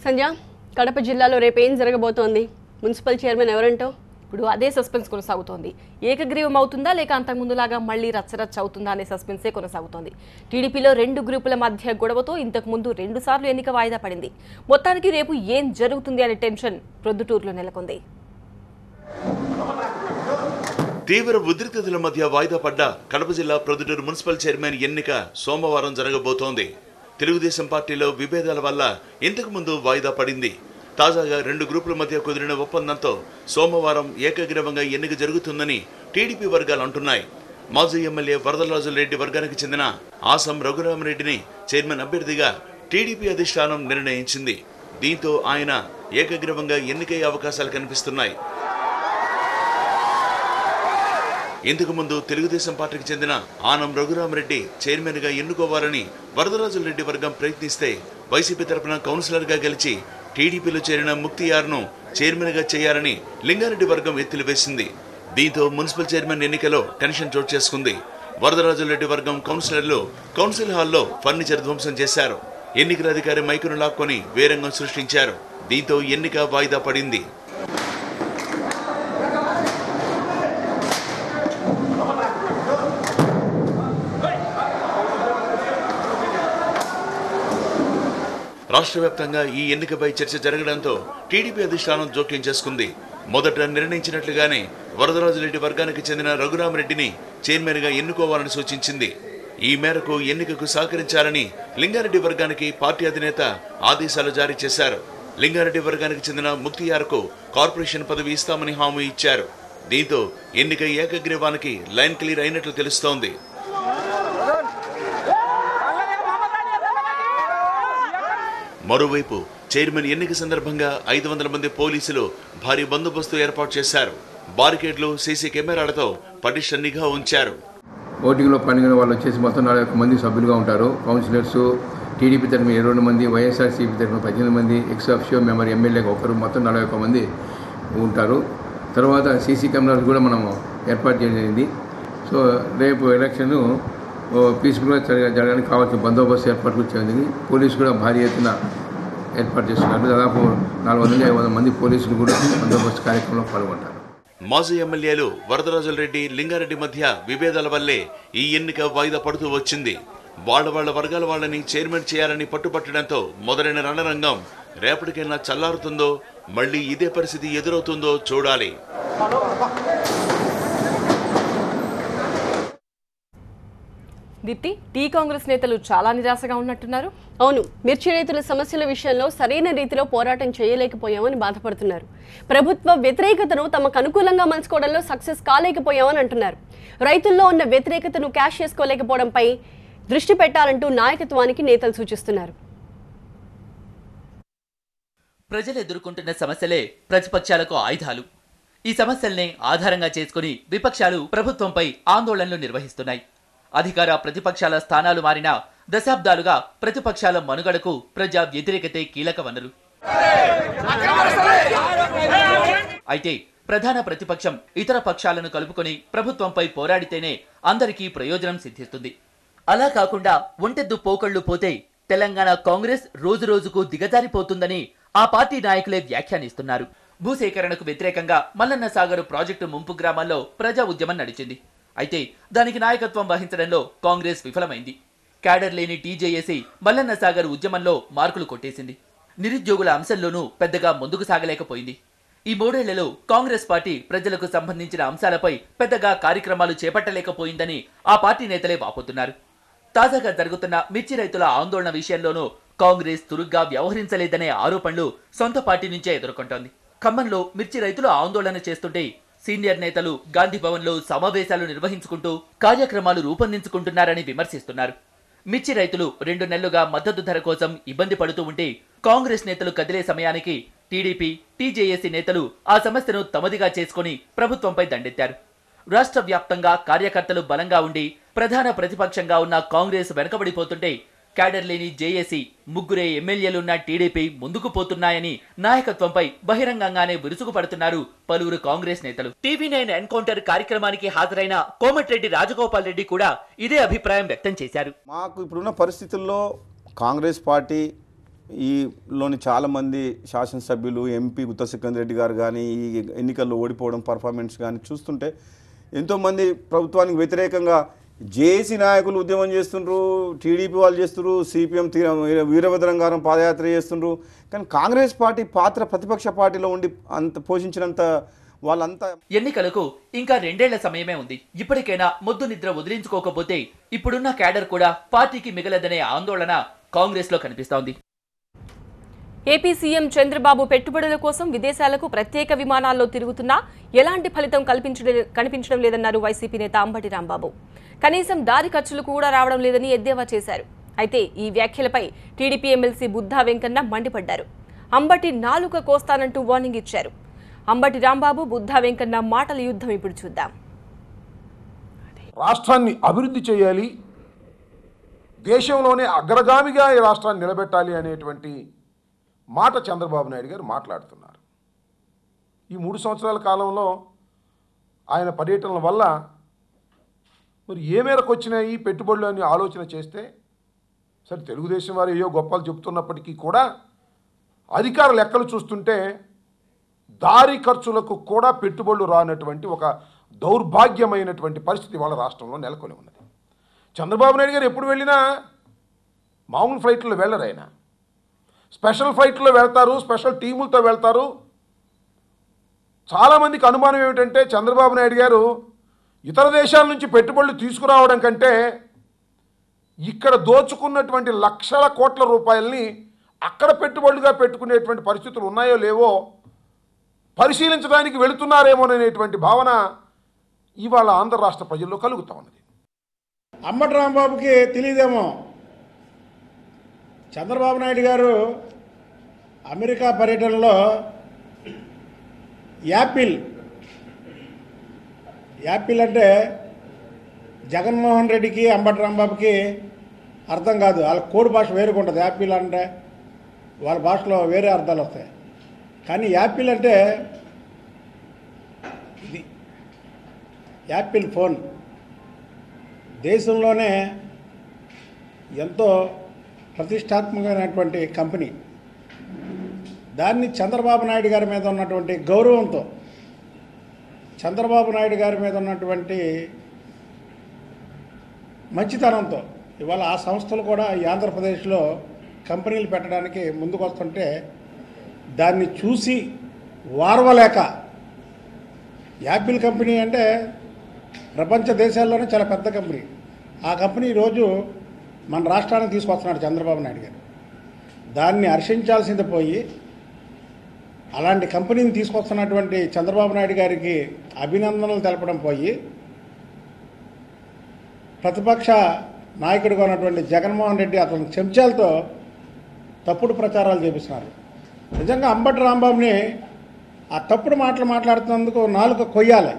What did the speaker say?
సంధ్య, కడప జిల్లాలో రేపు ఏం జరగబోతోంది? మున్సిపల్ చైర్మన్ ఎవరంటో ఇప్పుడు అదే సస్పెన్స్ కొనసాగుతోంది. ఏకగ్రీవం అవుతుందా లేక అంతకుముందులాగా మళ్ళీ రచ్చరచ్చ అవుతుందా అనే సస్పెన్సే కొనసాగుతోంది. టీడీపీలో రెండు గ్రూపుల మధ్య గొడవతో ఇంతకుముందు 2 సార్లు ఎన్నిక వాయిదా పడింది. మొత్తానికి రేపు ఏం జరుగుతుంది అనే టెన్షన్ ప్రొద్దుటూరులో నెలకొంది. తీవ్ర ఉద్రిక్తతల మధ్య వాయిదా పడ్డ కడప జిల్లా ప్రొద్దుటూరు మున్సిపల్ చైర్మన్ ఎన్నిక సోమవారం జరగబోతోంది. తెలుగుదేశం పార్టీలో విభేదాల వల్ల ఇంతకు ముందు వాయిదా పడింది. తాజాగా రెండు గ్రూపుల మధ్య కుదిరిన ఒప్పందంతో సోమవారం ఏకగ్రీవంగా ఎన్నిక జరుగుతుందని టీడీపీ వర్గాలు అంటున్నాయి. మాజీ ఎమ్మెల్యే వరదరాజులరెడ్డి వర్గానికి చెందిన ఆసం రఘురామరెడ్డిని చైర్మన్ అభ్యర్థిగా టీడీపీ అధిష్టానం నిర్ణయించింది. దీంతో ఆయన ఏకగ్రీవంగా ఎన్నికయ్యే అవకాశాలు కనిపిస్తున్నాయి. ఇంతకు ముందు తెలుగుదేశం పార్టీకి చెందిన ఆనం రఘురామరెడ్డి చైర్మన్ గా ఎన్నుకోవాలని వరదరాజులరెడ్డి వర్గం ప్రయత్నిస్తే వైసీపీ తరఫున కౌన్సిలర్ గా గెలిచి టీడీపీలో చేరిన ముక్తియార్ను చైర్మన్ గా చేయాలని లింగారెడ్డి వర్గం ఎత్తులు వేసింది. దీంతో మున్సిపల్ చైర్మన్ ఎన్నికలో టెన్షన్ చోటు చేసుకుంది. వరదరాజులరెడ్డి వర్గం కౌన్సిలర్లు కౌన్సిల్ హాల్లో ఫర్నిచర్ ధ్వంసం చేశారు. ఎన్నికల అధికారి మైకును లాక్కొని వేరంగం సృష్టించారు. దీంతో ఎన్నిక వాయిదా పడింది. రాష్ట్ర వ్యాప్తంగా ఈ ఎన్నికపై చర్చ జరగడంతో టీడీపీ అధిష్టానం జోక్యం చేసుకుంది. మొదట నిర్ణయించినట్లుగానే వరదరాజులరెడ్డి వర్గానికి చెందిన రఘురామరెడ్డిని చైర్మన్ గా ఎన్నుకోవాలని సూచించింది. ఈ మేరకు ఎన్నికకు సహకరించాలని లింగారెడ్డి వర్గానికి పార్టీ అధినేత ఆదేశాలు జారీ చేశారు. లింగారెడ్డి వర్గానికి చెందిన ముక్తియార్కు కార్పొరేషన్ పదవి ఇస్తామని హామీ ఇచ్చారు. దీంతో ఎన్నిక ఏకగ్రీవానికి లైన్ క్లియర్ అయినట్లు తెలుస్తోంది. మరోవైపు చైర్మన్ ఎన్నిక సందర్భంగా 500 మంది పోలీసులు భారీ బందోబస్తు ఏర్పాటు చేశారు. బారికేడ్లు, సీసీ కెమెరాలతో పటిష్ట నిఘా ఉంచారు. ఓటింగ్లో పాల్గొనే వాళ్ళు వచ్చేసి మొత్తం 41 మంది సభ్యులుగా ఉంటారు. కౌన్సిలర్స్ టీడీపీ తరఫున 22 మంది, వైఎస్ఆర్సీపీ తరఫున 18 మంది, ఎక్స్ అఫిషియో మెంబర్ ఎమ్మెల్యేగా ఒకరు, మొత్తం 41 మంది ఉంటారు. తర్వాత సీసీ కెమెరాలు కూడా మనం ఏర్పాటు చేయడం. సో రేపు ఎలక్షన్ పీస్ఫుల్గా జరగడానికి కావాల్సిన బందోబస్తు ఏర్పాటు చేయండి. పోలీసు కూడా భారీ ఎత్తున ఏర్పాటు చేస్తున్నారు. దాదాపు 450 మంది పోలీసులు కూడా బందోబస్తు కార్యక్రమంలో పాల్గొంటారు. మాజీ ఎమ్మెల్యేలు వరదరాజులరెడ్డి, లింగారెడ్డి మధ్య విభేదాల వల్లే ఈ ఎన్నిక వాయిదా పడుతూ వచ్చింది. వాళ్ళ వర్గాల వాళ్ళని చైర్మన్ చేయాలని పట్టుపట్టడంతో మొదలైన రణరంగం రేపటికైనా చల్లారుతుందో మళ్లీ ఇదే పరిస్థితి ఎదురవుతుందో చూడాలి. దీప్తి, టీ కాంగ్రెస్ నేతలు చాలా నిరాశగా ఉన్నట్టున్నారు. అవును, మిర్చి రైతుల సమస్యల విషయంలో సరైన రీతిలో పోరాటం చేయలేకపోయామని బాధపడుతున్నారు. ప్రభుత్వ వ్యతిరేకతను తమకు అనుకూలంగా మలుచుకోవడంలో సక్సెస్ కాలేకపోయామని అంటున్నారు. రైతుల్లో ఉన్న వ్యతిరేకతను క్యాష్ చేసుకోలేకపోవడంపై దృష్టి పెట్టాలంటూ నాయకత్వానికి నేతలు సూచిస్తున్నారు. ప్రజలు ఎదుర్కొంటున్న సమస్యలే ప్రతిపక్షాలకు ఆయుధాలు. ఈ సమస్యల్ని ఆధారంగా చేసుకుని విపక్షాలు ప్రభుత్వంపై ఆందోళనలు నిర్వహిస్తున్నాయి. అధికార ప్రతిపక్షాల స్థానాలు మారినా దశాబ్దాలుగా ప్రతిపక్షాల మనుగడకు ప్రజా వ్యతిరేకతే కీలక వనరు. అయితే ప్రధాన ప్రతిపక్షం ఇతర పక్షాలను కలుపుకొని ప్రభుత్వంపై పోరాడితేనే అందరికీ ప్రయోజనం సిద్ధిస్తుంది. అలా కాకుండా ఒంటెద్దు పోకళ్లు పోతే తెలంగాణ కాంగ్రెస్ రోజురోజుకు దిగజారిపోతుందని ఆ పార్టీ నాయకులే వ్యాఖ్యానిస్తున్నారు. భూసేకరణకు వ్యతిరేకంగా మల్లన్న సాగర్ ప్రాజెక్టు ముంపు గ్రామాల్లో ప్రజా ఉద్యమం నడిచింది. అయితే దానికి నాయకత్వం వహించడంలో కాంగ్రెస్ విఫలమైంది. క్యాడర్ లేని టీజేఏసీ మల్లన్న సాగర్ ఉద్యమంలో మార్కులు కొట్టేసింది. నిరుద్యోగుల అంశంలోనూ పెద్దగా ముందుకు సాగలేకపోయింది. ఈ 3 ఏళ్లలో కాంగ్రెస్ పార్టీ ప్రజలకు సంబంధించిన అంశాలపై పెద్దగా కార్యక్రమాలు చేపట్టలేకపోయిందని ఆ పార్టీ నేతలే వాపోతున్నారు. తాజాగా జరుగుతున్న మిర్చి రైతుల ఆందోళన విషయంలోనూ కాంగ్రెస్ చురుగ్గా వ్యవహరించలేదనే ఆరోపణలు సొంత పార్టీ నుంచే ఎదుర్కొంటోంది. ఖమ్మంలో మిర్చి రైతులు ఆందోళన చేస్తుంటే సీనియర్ నేతలు గాంధీ భవన్లో సమావేశాలు నిర్వహించుకుంటూ కార్యక్రమాలు రూపొందించుకుంటున్నారని విమర్శిస్తున్నారు. మిర్చి రైతులు 2 నెలలుగా మద్దతు ధర కోసం ఇబ్బంది పడుతూ ఉంటే కాంగ్రెస్ నేతలు కదిలే సమయానికి టీడీపీ, టీజేఏసీ నేతలు ఆ సమస్యను తమదిగా చేసుకుని ప్రభుత్వంపై దండెత్తారు. రాష్ట్ర వ్యాప్తంగా కార్యకర్తలు బలంగా ఉండి ప్రధాన ప్రతిపక్షంగా ఉన్న కాంగ్రెస్ వెనకబడిపోతుంటే క్యాడర్ లేని జేఏసీ, 3 ఎమ్మెల్యేలున్న టీడీపీ ముందుకు పోతున్నాయని నాయకత్వంపై బహిరంగంగానే విరుచుకుపడుతున్నారు పలువురు కాంగ్రెస్ నేతలు. టీవీ9 ఎన్కౌంటర్ కార్యక్రమానికి హాజరైన కోమటిరెడ్డి రాజగోపాల్ రెడ్డి కూడా ఇదే అభిప్రాయం వ్యక్తం చేశారు. మాకు ఇప్పుడున్న పరిస్థితుల్లో కాంగ్రెస్ పార్టీ ఈలోని చాలామంది శాసనసభ్యులు ఎంపీ గుత్తా సికందర్ రెడ్డి గారు కానీ ఈ ఎన్నికల్లో ఓడిపోవడం పర్ఫార్మెన్స్ కానీ చూస్తుంటే ఎంతోమంది ప్రభుత్వానికి వ్యతిరేకంగా జేఏసీ నాయకులు ఉద్యమం చేస్తుండ్రు, టీడీపీ వాళ్ళు చేస్తున్నారు, సిపిఎం వీరభద్రంగారం పాదయాత్ర చేస్తుండ్రు. కానీ కాంగ్రెస్ పార్టీ పాత్ర ప్రతిపక్ష పార్టీలో ఉండి అంత పోషించినంత వాళ్ళంతా. ఎన్నికలకు ఇంకా 2 ఏళ్ల సమయమే ఉంది. ఇప్పటికైనా మొద్దు నిద్ర వదిలించుకోకపోతే ఇప్పుడున్న క్యాడర్ కూడా పార్టీకి మిగలదనే ఆందోళన కాంగ్రెస్ లో కనిపిస్తోంది. ఏపీ సీఎం చంద్రబాబు పెట్టుబడుల కోసం విదేశాలకు ప్రత్యేక విమానాల్లో తిరుగుతున్నా ఎలాంటి ఫలితం కనిపించడం లేదన్నారు వైసీపీ నేత అంబటి రాంబాబు. కనీసం దారి ఖర్చులు కూడా రావడం లేదని ఎద్దేవా చేశారు. అయితే ఈ వ్యాఖ్యలపై టీడీపీ ఎమ్మెల్సీ బుద్ధా వెంకన్న మండిపడ్డారు. అంబటి నాలుక కోస్తానంటూ వార్నింగ్ ఇచ్చారు. అంబటి రాంబాబు, బుద్ధా వెంకన్న మాటల యుద్ధం ఇప్పుడు చూద్దాం. రాష్ట్రాన్ని అభివృద్ధి చేయాలి, దేశంలోనే అగ్రగామిగా ఈ రాష్ట్రాన్ని నిలబెట్టాలి అనేటువంటి మాట చంద్రబాబు నాయుడు గారు మాట్లాడుతున్నారు. ఈ 3 సంవత్సరాల కాలంలో ఆయన పర్యటనల వల్ల మరి ఏ మేరకు వచ్చినాయి పెట్టుబడులు అని ఆలోచన చేస్తే, సరే తెలుగుదేశం వారు ఏయో గొప్పలు చెబుతున్నప్పటికీ కూడా అధికార లెక్కలు చూస్తుంటే దారి ఖర్చులకు కూడా పెట్టుబడులు రానటువంటి ఒక దౌర్భాగ్యమైనటువంటి పరిస్థితి వాళ్ళ రాష్ట్రంలో నెలకొని ఉన్నది. చంద్రబాబు నాయుడు గారు ఎప్పుడు వెళ్ళినా మామూలు ఫ్లైట్లో వెళ్ళరు, ఆయన స్పెషల్ ఫ్లైట్లో వెళ్తారు, స్పెషల్ టీములతో వెళ్తారు. చాలామందికి అనుమానం ఏమిటంటే చంద్రబాబు నాయుడు గారు ఇతర దేశాల నుంచి పెట్టుబడులు తీసుకురావడం కంటే ఇక్కడ దోచుకున్నటువంటి లక్షల కోట్ల రూపాయలని అక్కడ పెట్టుబడులుగా పెట్టుకునేటువంటి పరిస్థితులు ఉన్నాయో లేవో పరిశీలించడానికి వెళుతున్నారేమోననేటువంటి భావన ఇవాళ ఆంధ్ర రాష్ట్ర ప్రజల్లో కలుగుతూ ఉన్నది. అంబటి రాంబాబుకి తెలియదేమో, చంద్రబాబు నాయుడు గారు అమెరికా పర్యటనలో యాపిల్ అంటే జగన్మోహన్ రెడ్డికి అంబటి రాంబాబుకి అర్థం కాదు. వాళ్ళ కోడి భాష వేరుగా ఉంటుంది. యాపిల్ అంటే వాళ్ళ భాషలో వేరే అర్థాలు వస్తాయి. కానీ యాపిల్ అంటే ఇది యాపిల్ ఫోన్ దేశంలోనే ఎంతో ప్రతిష్టాత్మకమైనటువంటి కంపెనీ. దాన్ని చంద్రబాబు నాయుడు గారి మీద ఉన్నటువంటి గౌరవంతో, చంద్రబాబు నాయుడు గారి మీద ఉన్నటువంటి మంచితనంతో ఇవాళ ఆ సంస్థలు కూడా ఈ ఆంధ్రప్రదేశ్లో కంపెనీలు పెట్టడానికి ముందుకు వస్తుంటే దాన్ని చూసి వారవలేక, యాపిల్ కంపెనీ అంటే ప్రపంచ దేశాల్లోనే చాలా పెద్ద కంపెనీ, ఆ కంపెనీ ఈరోజు మన రాష్ట్రానికి తీసుకొస్తున్నాడు చంద్రబాబు నాయుడు గారు. దాన్ని హర్షించాల్సింది పోయి అలాంటి కంపెనీని తీసుకొస్తున్నటువంటి చంద్రబాబు నాయుడు గారికి అభినందనలు తెలపడం పోయి ప్రతిపక్ష నాయకుడిగా ఉన్నటువంటి జగన్మోహన్ రెడ్డి అతని చెంచాలతో తప్పుడు ప్రచారాలు చేపిస్తున్నారు. నిజంగా అంబటి రాంబాబుని ఆ తప్పుడు మాటలు మాట్లాడుతున్నందుకు నాలుక కొయ్యాలి.